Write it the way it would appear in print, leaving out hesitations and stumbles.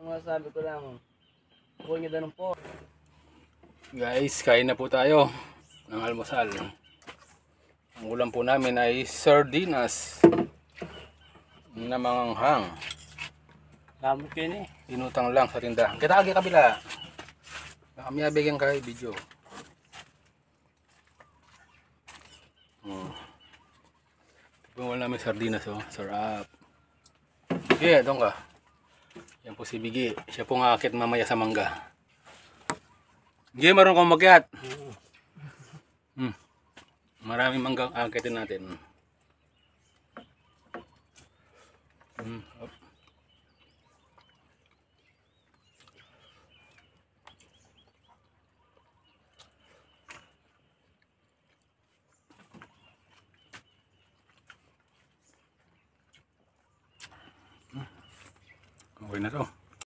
Masasabi ko lang, huwag niyo ganun po. Guys, kain na po tayo ng almusal. Ang ulam po namin ay sardinas na manganghang. Gamit ko yun eh. Inutang lang sa tindahan. Kita agi kabila. Kami abigyan kayo video. Ito namin sardinas, oh. Sarap. Okay, doon ka. Yan po si Bigi. Siya po ang aakit mamaya sa mangga. Hindi, marunong kong magyat. Maraming manggang aakitin natin. Okay na to.